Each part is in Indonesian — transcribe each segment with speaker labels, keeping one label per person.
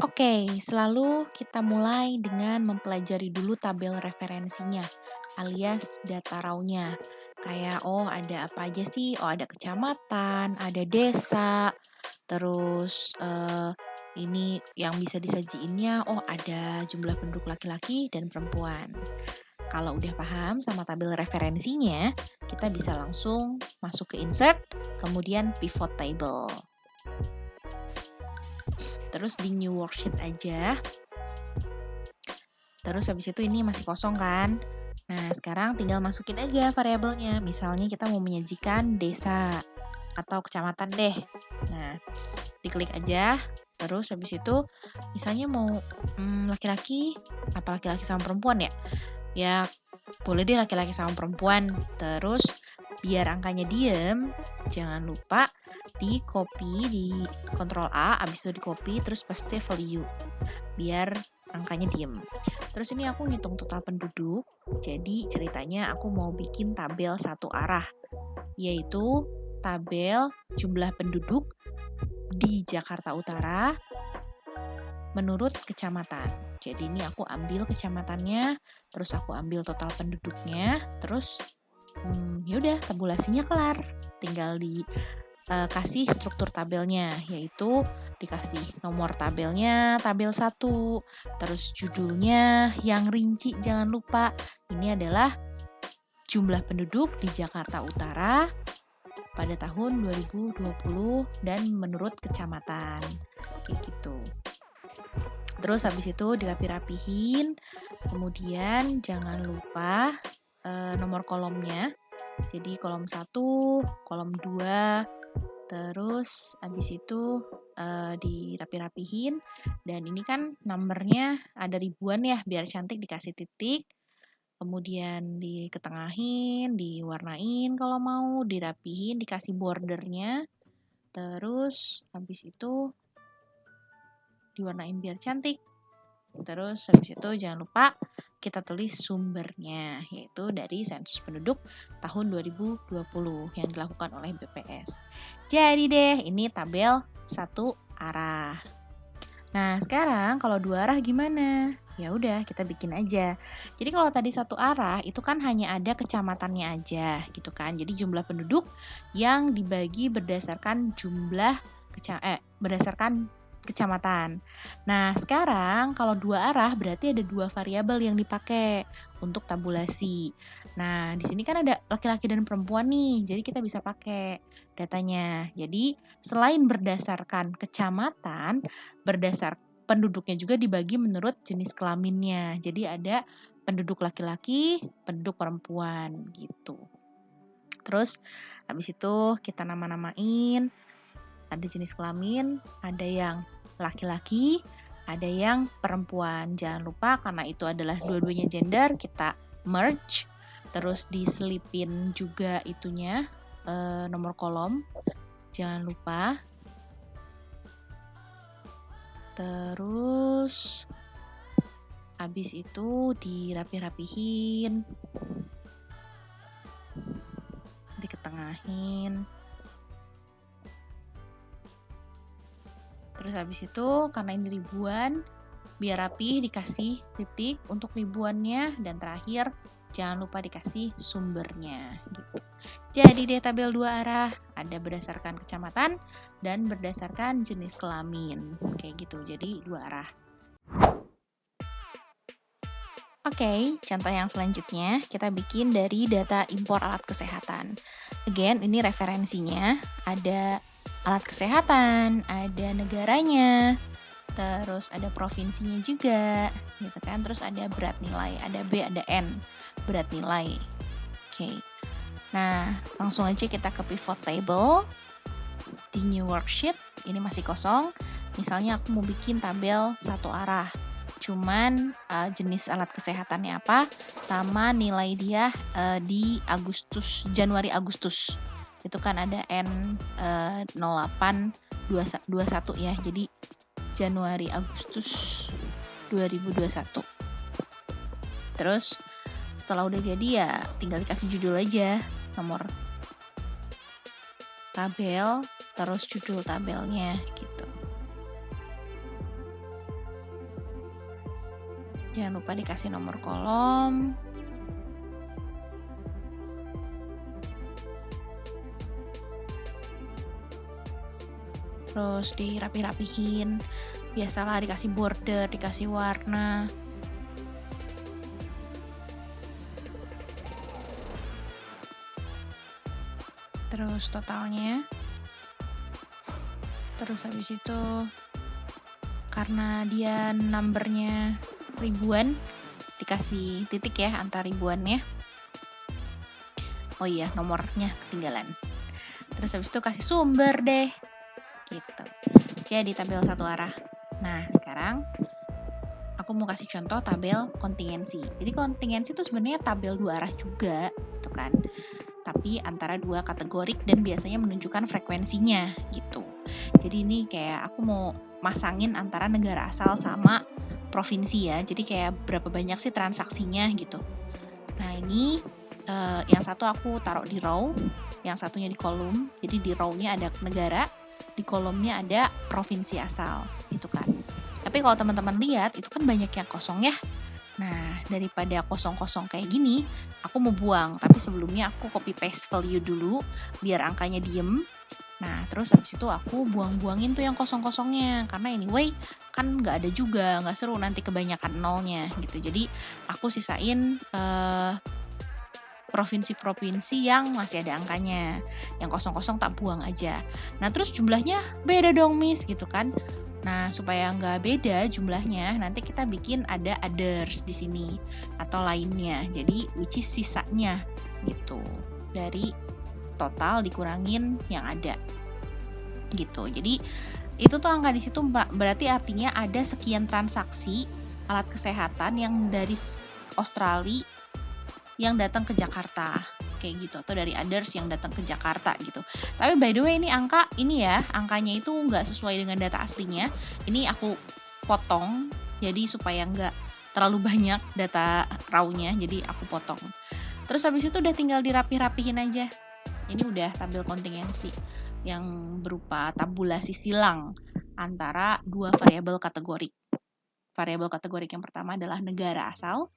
Speaker 1: Oke, selalu kita mulai dengan mempelajari dulu tabel referensinya, alias data raw-nya. Kayak, oh ada apa aja sih? Oh ada kecamatan, ada desa, terus ini yang bisa disajiinnya, oh ada jumlah penduduk laki-laki dan perempuan. Kalau udah paham sama tabel referensinya, kita bisa langsung masuk ke insert, kemudian pivot table. Terus di new worksheet aja. Terus habis itu ini masih kosong kan? Nah, sekarang tinggal masukin aja variabelnya. Misalnya kita mau menyajikan desa atau kecamatan deh. Nah, diklik aja. Terus habis itu misalnya mau laki-laki, apa laki-laki sama perempuan ya? Ya, boleh deh laki-laki sama perempuan. Terus biar angkanya diem, jangan lupa di copy di Ctrl A, habis itu di copy, terus paste value. Biar angkanya diem. Terus ini aku ngitung total penduduk, jadi ceritanya aku mau bikin tabel satu arah, yaitu tabel jumlah penduduk di Jakarta Utara menurut kecamatan. Jadi ini aku ambil kecamatannya, terus aku ambil total penduduknya, terus yaudah tabulasinya kelar. Tinggal kasih struktur tabelnya, yaitu dikasih nomor tabelnya, tabel 1, terus judulnya yang rinci jangan lupa. Ini adalah jumlah penduduk di Jakarta Utara pada tahun 2020 dan menurut kecamatan. Kayak gitu. Terus habis itu dirapi-rapihin, kemudian jangan lupa nomor kolomnya. Jadi kolom 1, kolom 2, terus habis itu dirapi-rapihin, dan ini kan numbernya ada ribuan ya, biar cantik dikasih titik, kemudian diketengahin, diwarnain kalau mau, dirapihin, dikasih bordernya, terus habis itu diwarnain biar cantik. Terus habis itu jangan lupa kita tulis sumbernya, yaitu dari sensus penduduk tahun 2020 yang dilakukan oleh BPS. Jadi deh, ini tabel satu arah. Nah, sekarang kalau dua arah gimana? Ya udah, kita bikin aja. Jadi kalau tadi satu arah itu kan hanya ada kecamatannya aja, gitu kan. Jadi jumlah penduduk yang dibagi berdasarkan berdasarkan kecamatan. Nah, sekarang kalau dua arah berarti ada dua variabel yang dipakai untuk tabulasi. Nah, di sini kan ada laki-laki dan perempuan nih, jadi kita bisa pakai datanya. Jadi, selain berdasarkan kecamatan, berdasar penduduknya juga dibagi menurut jenis kelaminnya. Jadi ada penduduk laki-laki, penduduk perempuan gitu. Terus habis itu kita nama-namain, ada jenis kelamin, ada yang laki-laki, ada yang perempuan. Jangan lupa karena itu adalah dua-duanya gender, kita merge, terus diselipin juga itunya nomor kolom. Jangan lupa. Terus habis itu dirapi-rapihin, diketengahin. Terus habis itu karena ini ribuan, biar rapi dikasih titik untuk ribuannya, dan terakhir jangan lupa dikasih sumbernya gitu. Jadi deh tabel dua arah, ada berdasarkan kecamatan dan berdasarkan jenis kelamin. Kayak gitu. Jadi dua arah. Oke, contoh yang selanjutnya kita bikin dari data impor alat kesehatan. Again, ini referensinya, ada alat kesehatan, ada negaranya, terus ada provinsinya juga, gitu kan. Terus ada berat nilai, ada B, ada N, berat nilai. Oke. Nah, langsung aja kita ke pivot table. Di new worksheet, ini masih kosong. Misalnya aku mau bikin tabel satu arah. Cuman jenis alat kesehatannya apa, sama nilai dia di Januari Agustus. Itu kan ada N0821 ya. Jadi Januari Agustus 2021. Terus setelah udah jadi ya tinggal dikasih judul aja, nomor tabel, terus judul tabelnya gitu. Jangan lupa dikasih nomor kolom. Terus dirapi-rapihin. Biasalah dikasih border, dikasih warna. Terus totalnya. Terus habis itu karena dia numbernya ribuan, dikasih titik ya antar ribuannya. Oh iya, nomornya ketinggalan. Terus habis itu kasih sumber deh. Gitu. Jadi tabel satu arah. Nah, sekarang aku mau kasih contoh tabel kontingensi. Jadi kontingensi itu sebenarnya tabel dua arah juga, gitu kan. Tapi antara dua kategorik dan biasanya menunjukkan frekuensinya gitu. Jadi ini kayak aku mau masangin antara negara asal sama provinsi ya. Jadi kayak berapa banyak sih transaksinya gitu. Nah ini yang satu aku taruh di row, yang satunya di kolom. Jadi di row-nya ada negara, di kolomnya ada provinsi asal gitu kan. Tapi kalau teman-teman lihat itu kan banyak yang kosong ya. Nah, daripada kosong-kosong kayak gini, aku mau buang. Tapi sebelumnya aku copy paste value dulu, biar angkanya diem. Nah, terus habis itu aku buang-buangin tuh yang kosong-kosongnya. Karena anyway, kan nggak ada juga, nggak seru nanti kebanyakan nolnya gitu. Jadi, aku sisain provinsi-provinsi yang masih ada angkanya. Yang kosong-kosong tak buang aja. Nah, terus jumlahnya beda dong, Miss, gitu kan. Nah, supaya nggak beda jumlahnya, nanti kita bikin ada others di sini atau lainnya. Jadi, which is sisanya gitu. Dari total dikurangin yang ada. Gitu. Jadi, itu tuh angka di situ berarti artinya ada sekian transaksi alat kesehatan yang dari Australia yang datang ke Jakarta kayak gitu, atau dari others yang datang ke Jakarta gitu. Tapi by the way ini angka ini ya, angkanya itu nggak sesuai dengan data aslinya. Ini aku potong jadi supaya nggak terlalu banyak data raw-nya, jadi aku potong. Terus habis itu udah tinggal dirapi-rapihin aja. Ini udah tabel kontingensi yang berupa tabulasi silang antara dua variabel kategorik. Variabel kategorik yang pertama adalah negara asal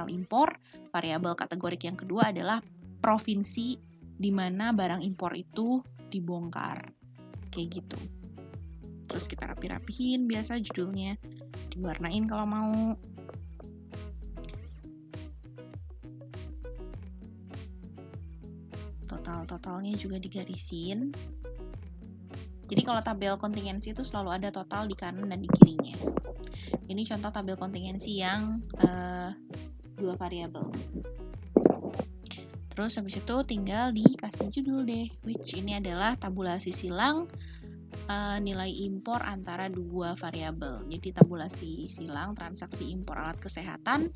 Speaker 1: impor. Variabel kategorik yang kedua adalah provinsi di mana barang impor itu dibongkar. Kayak gitu. Terus kita rapi-rapihin biasa judulnya, diwarnain kalau mau. Total-totalnya juga digarisin. Jadi kalau tabel kontingensi itu selalu ada total di kanan dan di kirinya. Ini contoh tabel kontingensi yang dua variabel. Terus habis itu tinggal dikasih judul deh, which ini adalah tabulasi silang nilai impor antara dua variabel. Jadi tabulasi silang transaksi impor alat kesehatan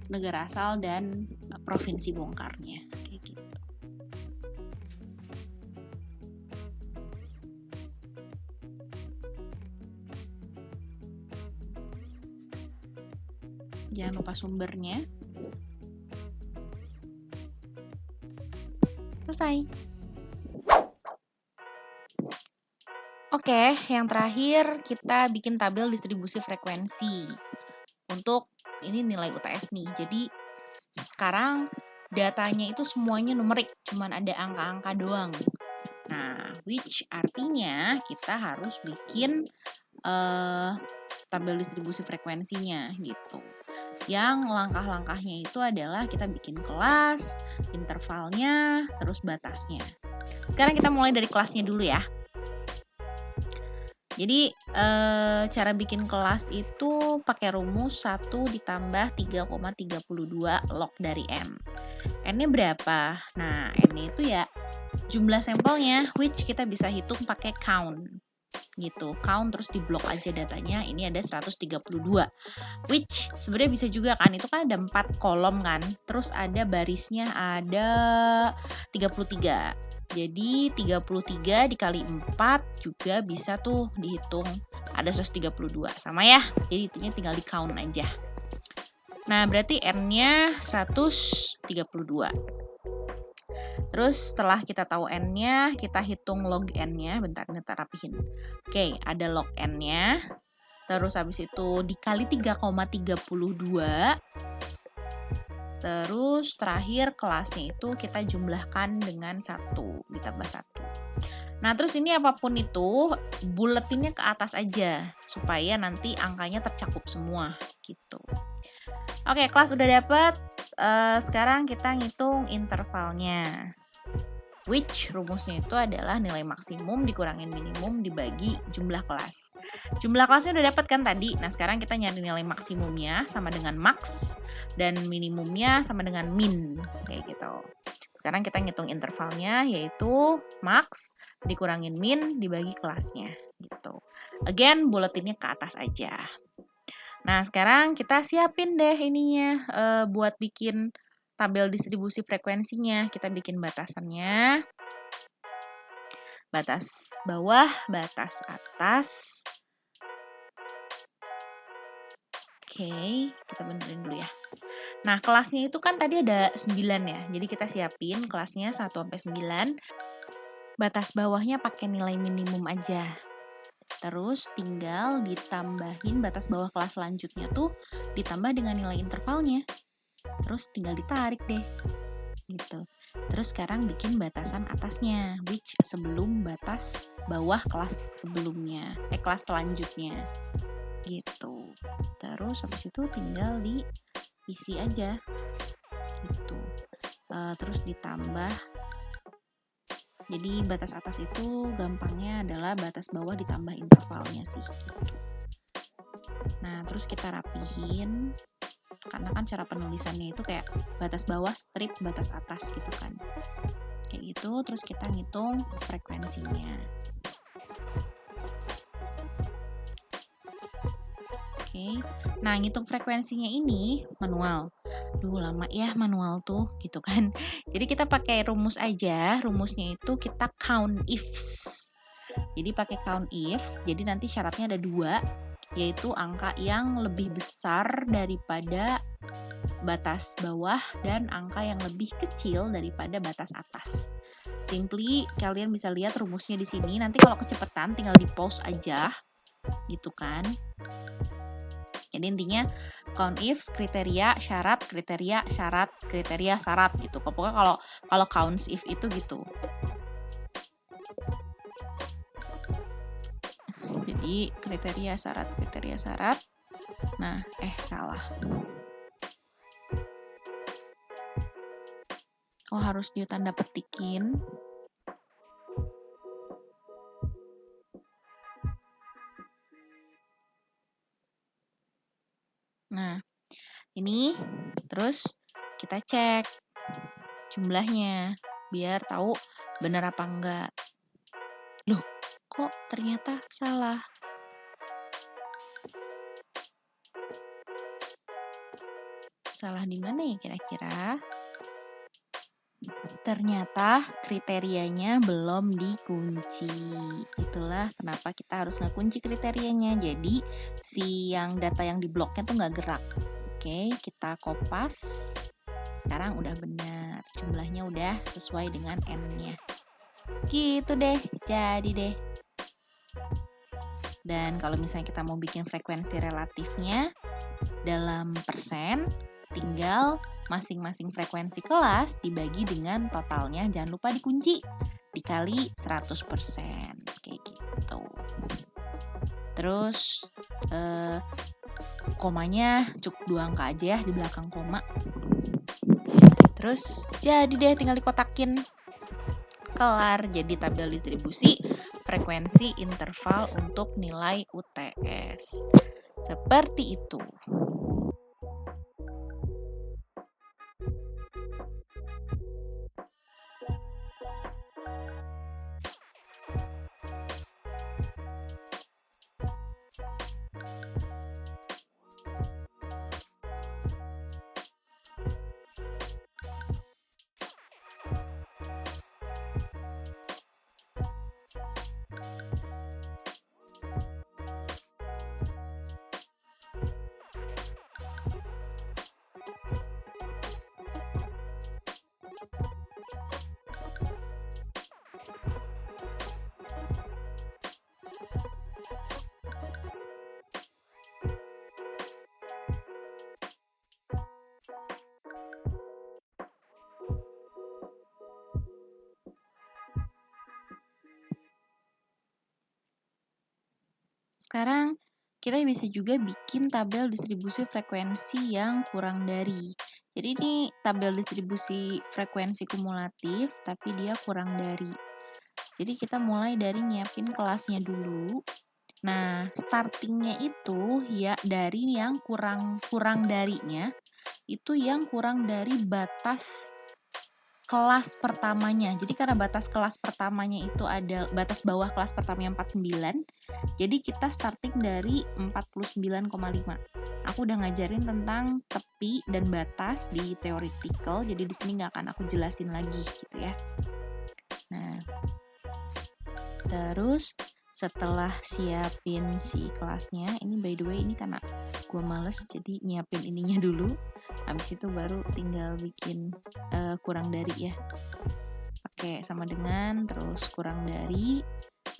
Speaker 1: negara asal dan provinsi bongkarnya. Kayak gitu. Jangan lupa sumbernya. Selesai. Oke, yang terakhir kita bikin tabel distribusi frekuensi. Untuk ini nilai UTS nih. Jadi sekarang datanya itu semuanya numerik, cuman ada angka-angka doang. Nah, which artinya kita harus bikin tabel distribusi frekuensinya gitu. Yang langkah-langkahnya itu adalah kita bikin kelas, intervalnya, terus batasnya. Sekarang kita mulai dari kelasnya dulu ya. Jadi cara bikin kelas itu pakai rumus 1 ditambah 3,32 log dari N. N-nya berapa? Nah, N-nya itu ya jumlah sampelnya, which kita bisa hitung pakai count. Gitu, count terus di blok aja datanya, ini ada 132. Which sebenarnya bisa juga kan, itu kan ada 4 kolom kan, terus ada barisnya ada 33. Jadi 33 dikali 4 juga bisa tuh dihitung ada 132. Sama ya, jadi intinya tinggal di count aja. Nah, berarti N-nya 132. Terus setelah kita tahu N-nya, kita hitung log N-nya. Bentar, kita rapihin. Oke, ada log N-nya. terus habis itu dikali 3,32, terus terakhir kelasnya itu kita jumlahkan dengan 1, ditambah 1. Nah, terus ini apapun itu, buletinnya ke atas aja, supaya nanti angkanya tercakup semua, gitu. Oke, kelas udah dapet. Sekarang kita ngitung intervalnya. Which rumusnya itu adalah nilai maksimum dikurangin minimum dibagi jumlah kelas. Jumlah kelasnya udah dapat kan tadi. Nah, sekarang kita nyari nilai maksimumnya sama dengan max dan minimumnya sama dengan min, kayak gitu. Sekarang kita ngitung intervalnya, yaitu max dikurangin min dibagi kelasnya, gitu. Again, buletinnya ke atas aja. Nah, sekarang kita siapin deh ininya buat bikin tabel distribusi frekuensinya. Kita bikin batasannya. Batas bawah, batas atas. Oke, kita benerin dulu ya. Nah, kelasnya itu kan tadi ada 9 ya. Jadi kita siapin kelasnya 1 sampai 9. Batas bawahnya pakai nilai minimum aja. Terus tinggal ditambahin batas bawah kelas selanjutnya tuh ditambah dengan nilai intervalnya. Terus tinggal ditarik deh. Gitu. Terus sekarang bikin batasan atasnya, which sebelum batas bawah kelas sebelumnya, kelas selanjutnya. Gitu. Terus habis itu tinggal diisi aja. Gitu. Terus ditambah. Jadi batas atas itu gampangnya adalah batas bawah ditambah intervalnya sih. Gitu. Nah, terus kita rapihin. Karena kan cara penulisannya itu kayak batas bawah strip batas atas gitu kan. Kayak gitu, terus kita ngitung frekuensinya. Oke. Nah, ngitung frekuensinya ini manual. Duh, lama ya manual tuh, gitu kan. Jadi kita pakai rumus aja. Rumusnya itu kita count ifs. Jadi pakai count ifs. Jadi nanti syaratnya ada 2, yaitu angka yang lebih besar daripada batas bawah dan angka yang lebih kecil daripada batas atas. Simply kalian bisa lihat rumusnya di sini. Nanti kalau kecepatan tinggal di pause aja, gitu kan. Jadi intinya count ifs, kriteria, syarat, kriteria, syarat, kriteria, syarat gitu. Pokoknya kalau counts if itu gitu. Jadi kriteria, syarat. Nah, salah. Oh, harus ditanda petikin. Nah, ini terus kita cek jumlahnya biar tahu benar apa enggak. Loh, kok ternyata salah? Salah di mana ya kira-kira? Ternyata kriterianya belum dikunci. Itulah kenapa kita harus ngekunci kriterianya. Jadi si data yang di bloknya tuh nggak gerak. Oke, kita kopas. Sekarang udah benar. Jumlahnya udah sesuai dengan N-nya. Gitu deh, jadi deh. Dan kalau misalnya kita mau bikin frekuensi relatifnya dalam persen, tinggal masing-masing frekuensi kelas dibagi dengan totalnya, jangan lupa dikunci, dikali 100%, kayak gitu. Terus komanya cukup 2 angka aja ya di belakang koma. Terus jadi deh tinggal dikotakin. Kelar, jadi tabel distribusi frekuensi interval untuk nilai UTS. Seperti itu. Sekarang kita bisa juga bikin tabel distribusi frekuensi yang kurang dari. Jadi ini tabel distribusi frekuensi kumulatif, tapi dia kurang dari. Jadi kita mulai dari nyiapin kelasnya dulu. Nah, startingnya itu ya dari yang kurang darinya, itu yang kurang dari batas kelas pertamanya. Jadi karena batas kelas pertamanya itu ada batas bawah kelas pertamanya 49, jadi kita starting dari 49,5. Aku udah ngajarin tentang tepi dan batas di theoretical, jadi di sini nggak akan aku jelasin lagi gitu ya. Nah, terus setelah siapin si kelasnya, ini by the way ini karena gue males jadi nyiapin ininya dulu. Habis itu baru tinggal bikin kurang dari ya. Pakai sama dengan, terus kurang dari,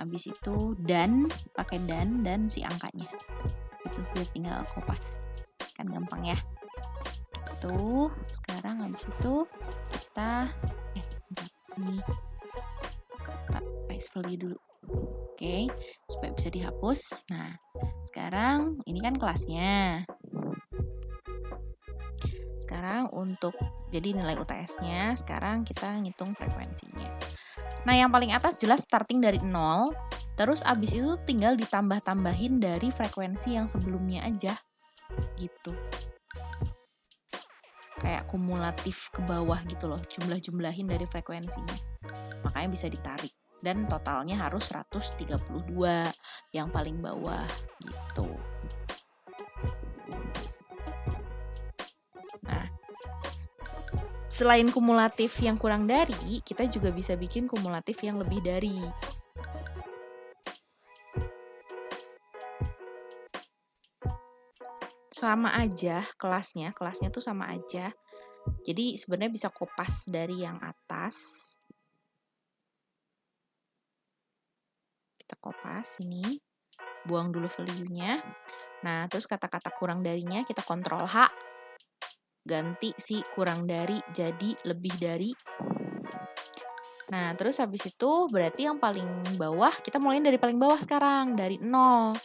Speaker 1: habis itu dan, pakai dan si angkanya. Itu biar tinggal kopas. Kan gampang ya. Tuh, sekarang habis itu kita ini kita paste value dulu. Oke, supaya bisa dihapus. Nah, sekarang ini kan kelasnya. Sekarang untuk jadi nilai UTS-nya, sekarang kita ngitung frekuensinya. Nah, yang paling atas jelas starting dari 0, terus abis itu tinggal ditambah-tambahin dari frekuensi yang sebelumnya aja, gitu. Kayak kumulatif ke bawah gitu loh, jumlah-jumlahin dari frekuensinya. Makanya bisa ditarik. Dan totalnya harus 132 yang paling bawah, gitu. Selain kumulatif yang kurang dari, kita juga bisa bikin kumulatif yang lebih dari. Sama aja kelasnya tuh sama aja. Jadi sebenarnya bisa kopas dari yang atas. Kita kopas ini, buang dulu value-nya. Nah, terus kata-kata kurang darinya kita kontrol H, ganti si kurang dari jadi lebih dari. Nah, terus habis itu berarti yang paling bawah, kita mulai dari paling bawah sekarang, dari 0.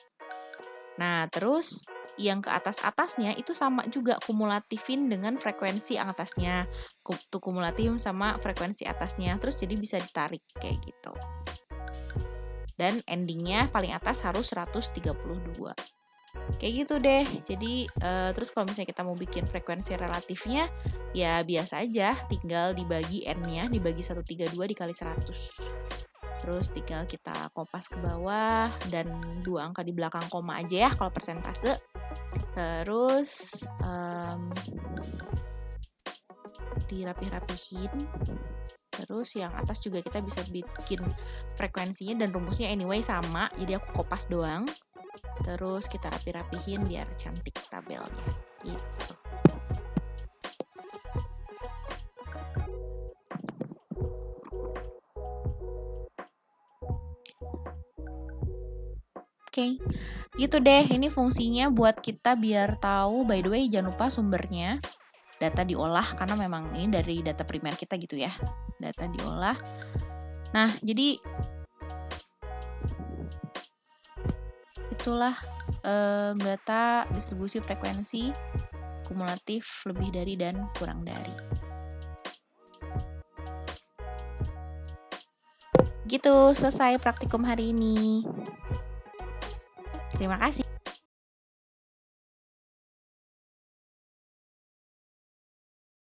Speaker 1: Nah, terus yang ke atas-atasnya itu sama juga, kumulatifin dengan frekuensi yang atasnya. Tuh kumulatif sama frekuensi atasnya, terus jadi bisa ditarik kayak gitu. Dan endingnya paling atas harus 132. Kayak gitu deh. Jadi terus kalau misalnya kita mau bikin frekuensi relatifnya, ya biasa aja, tinggal dibagi n-nya, dibagi 132 dikali 100. Terus tinggal kita kopas ke bawah dan 2 angka di belakang koma aja ya kalau persentase. Terus dirapih-rapihin. Terus yang atas juga kita bisa bikin frekuensinya dan rumusnya anyway sama, jadi aku kopas doang. Terus kita rapi-rapihin biar cantik tabelnya gitu. Oke, gitu deh. Ini fungsinya buat kita biar tahu. By the way, jangan lupa sumbernya. Data diolah, karena memang ini dari data primer kita gitu ya. Data diolah. Nah, jadi itulah data distribusi frekuensi kumulatif lebih dari dan kurang dari. Gitu, selesai praktikum hari ini. Terima kasih.